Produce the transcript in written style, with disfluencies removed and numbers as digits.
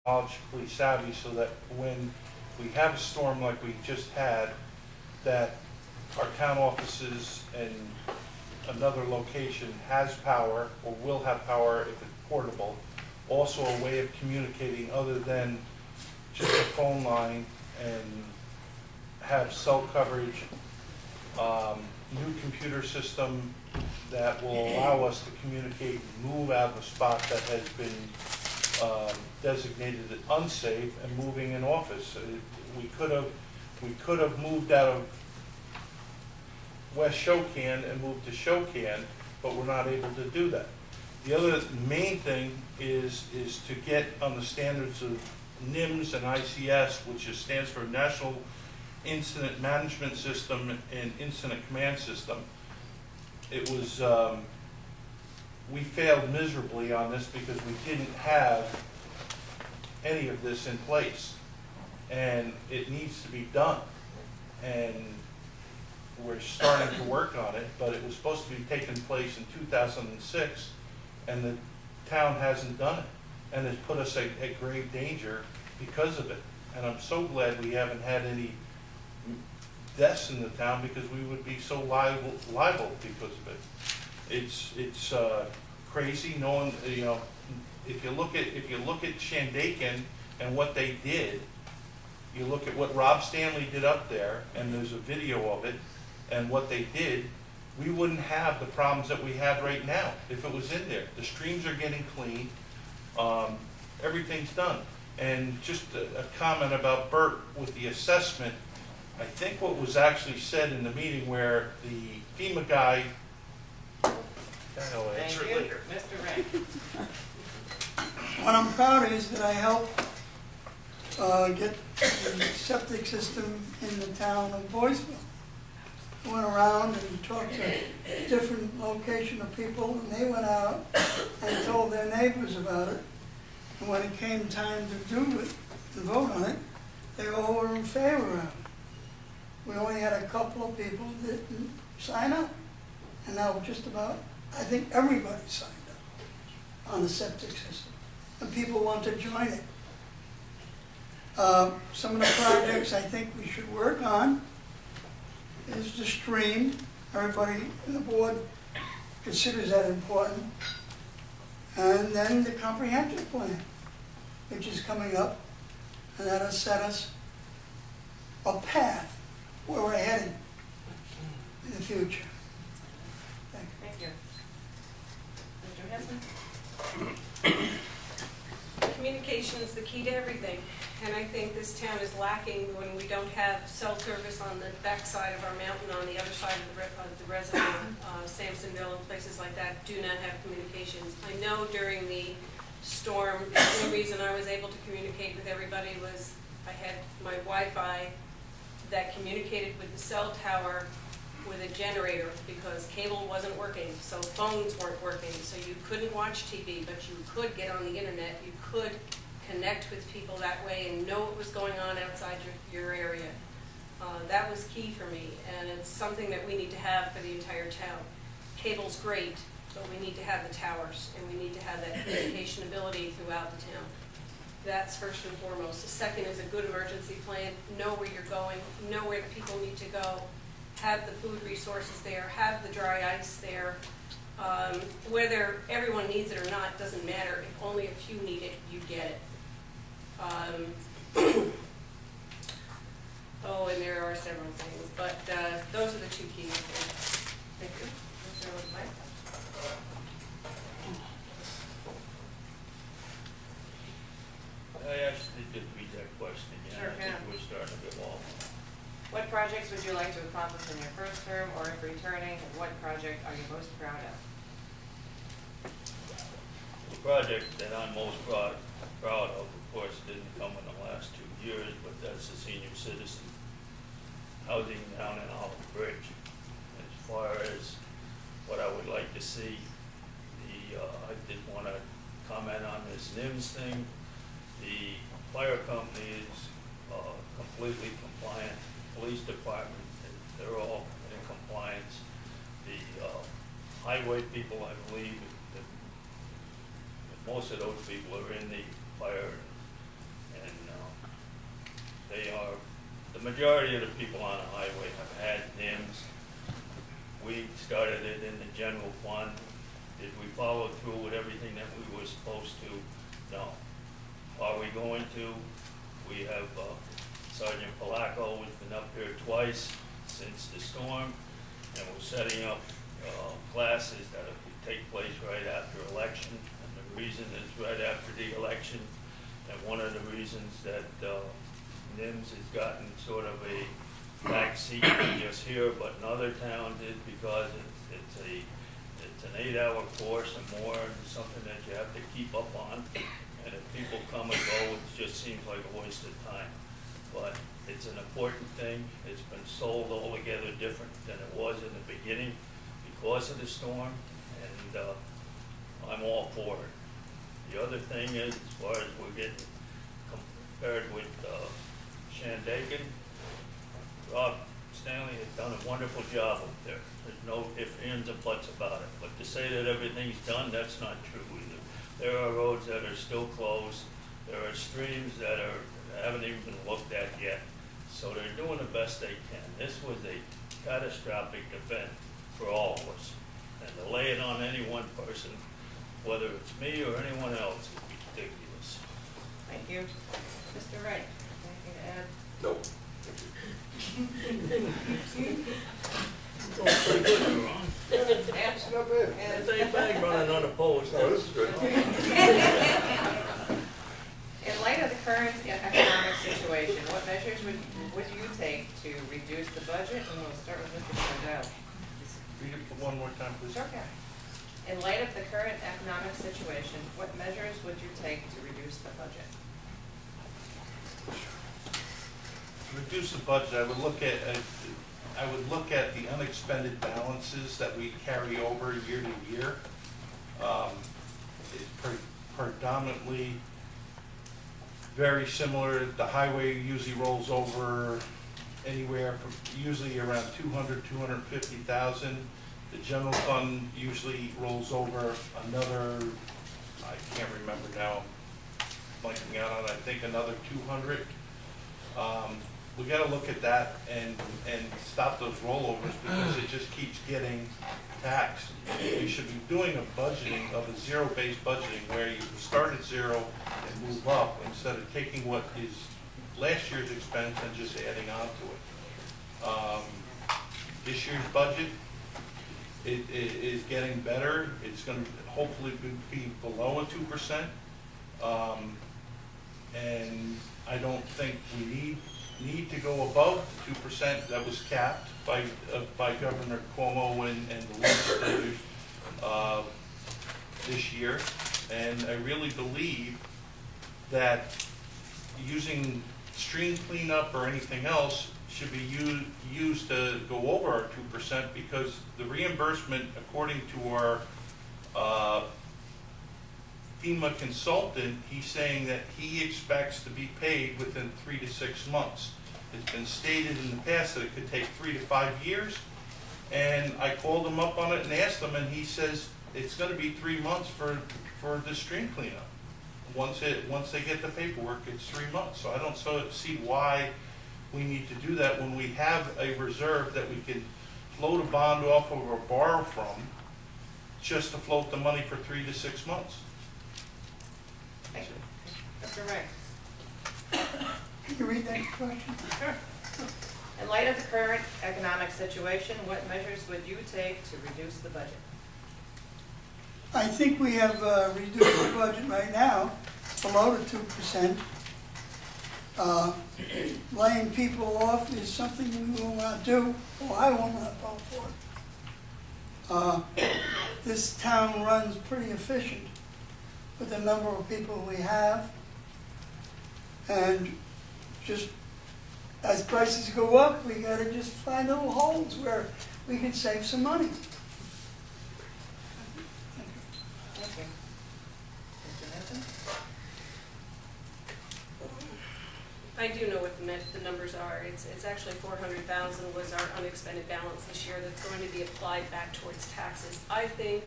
technologically savvy so that when we have a storm like we just had, that our town offices and another location has power or will have power if it's portable. Also a way of communicating other than just a phone line, and have cell coverage, new computer system that will allow us to communicate and move out of a spot that has been designated unsafe and moving an office. We could have moved out of West Shokan and moved to Shokan, but we're not able to do that. The other main thing is to get on the standards of NIMS and ICS, which stands for National Incident Management System and Incident Command System. It was, we failed miserably on this because we didn't have any of this in place. And it needs to be done. And we're starting to work on it, but it was supposed to be taking place in 2006, and the town hasn't done it. And it's put us at grave danger because of it. And I'm so glad we haven't had any deaths in the town, because we would be so liable because of it. It's crazy knowing, you know, if you look at Shandaken and what they did, you look at what Rob Stanley did up there, and there's a video of it, and what they did, we wouldn't have the problems that we have right now if it was in there. The streams are getting cleaned, everything's done. And just a comment about Bert with the assessment. I think what was actually said in the meeting where the FEMA guy, Thank answer you, it later. Mr. Ray. What I'm proud of is that I helped get the septic system in the town of Boyceville. Went around and talked to different location of people, and they went out and told their neighbors about it. And when it came time to do it, to vote on it, they all were in favor of it. We only had a couple of people that didn't sign up. And now just about, I think everybody signed up on the septic system. And people want to join it. Some of the projects I think we should work on is the stream. Everybody on the board considers that important. And then the comprehensive plan, which is coming up, and that'll set us a path where we're headed in the future. Thank you. Thank you. Mr. Hanson? Communication is the key to everything, and I think this town is lacking when we don't have cell service on the backside of our mountain, on the other side of the reservoir. Sampsonville and places like that do not have communications. I know during the storm, the only reason I was able to communicate with everybody was I had my Wi-Fi that communicated with the cell tower with a generator, because cable wasn't working, so phones weren't working, so you couldn't watch TV, but you could get on the internet, you could connect with people that way and know what was going on outside your area. That was key for me, and it's something that we need to have for the entire town. Cable's great, but we need to have the towers, and we need to have that communication ability throughout the town. That's first and foremost. The second is a good emergency plan, know where you're going, know where the people need to go, have the food resources there, have the dry ice there. Whether everyone needs it or not doesn't matter. If only a few need it, you get it. Oh, and there are several things, but those are the two keys. Thank you. Mr. White? I actually did read that question again. Sure, I think we're starting a bit long. What projects would you like to accomplish in your first term, or if returning, and what project are you most proud of? The project that I'm most proud of course, didn't come in the last 2 years, but that's the senior citizen housing down in Olive Bridge. As far as what I would like to see, I did want to comment on this NIMS thing. The fire company is completely compliant. Police department, they're all in compliance. The highway people, I believe, that most of those people are in the fire majority of the people on the highway have had NIMS. We started it in the general fund. Did we follow through with everything that we were supposed to? No. Are we going to? We have Sergeant Palaco has been up here twice since the storm, and we're setting up classes that will take place right after election. And the reason is right after the election, and one of the reasons that NIMS has gotten sort of a backseat, not just here, but in other towns, is because it's an 8-hour course and more, and something that you have to keep up on. And if people come and go, it just seems like a waste of time. But it's an important thing. It's been sold altogether different than it was in the beginning because of the storm, and I'm all for it. The other thing is, as far as we're getting compared with Shandaken, Rob Stanley has done a wonderful job up there. There's no ifs, ands, or buts about it. But to say that everything's done, that's not true either. There are roads that are still closed. There are streams that haven't even been looked at yet. So they're doing the best they can. This was a catastrophic event for all of us. And to lay it on any one person, whether it's me or anyone else, is ridiculous. Thank you. Mr. Wright, anything to add? Nope. Going pretty good, you're on. Ash? Not bad. And- It's ain't bad running unopposed. No, this is good. In light of the current economic situation, what measures would you take to reduce the budget? And we'll start with Mr. Cordell. Read it one more time, please. Sure can. In light of the current economic situation, what measures would you take to reduce the budget? Reduce the budget, I would look at the unexpended balances that we carry over year to year. It's predominantly very similar. The highway usually rolls over anywhere from usually around 250,000. The general fund usually rolls over another, I can't remember now, blanking out on it, I think another 200. We got to look at that and stop those rollovers because it just keeps getting taxed. You should be doing a budgeting of a zero-based budgeting where you start at zero and move up instead of taking what is last year's expense and just adding on to it. This year's budget, it is getting better. It's going to hopefully be below a 2%. And I don't think we need to go above the 2% that was capped by Governor Cuomo and the legislators this year. And I really believe that using stream cleanup or anything else should be used to go over our 2% because the reimbursement, according to our FEMA consultant, he's saying that he expects to be paid within 3 to 6 months. It's been stated in the past that it could take 3 to 5 years, and I called him up on it and asked him, and he says it's going to be 3 months for the stream cleanup. Once they get the paperwork, it's 3 months. So I don't see why we need to do that when we have a reserve that we can float a bond off of or borrow from just to float the money for 3 to 6 months. Thank you. Mr. Wright. Can you read that question? Sure. In light of the current economic situation, what measures would you take to reduce the budget? I think we have reduced the budget right now below the 2%. Laying people off is something we will not do, or I will not vote for. This town runs pretty efficient with the number of people we have. And just as prices go up, we gotta just find little holes where we can save some money. Thank you. Mr. Nelson? I do know what the numbers are. It's actually 400,000 was our unexpended balance this year that's going to be applied back towards taxes. I think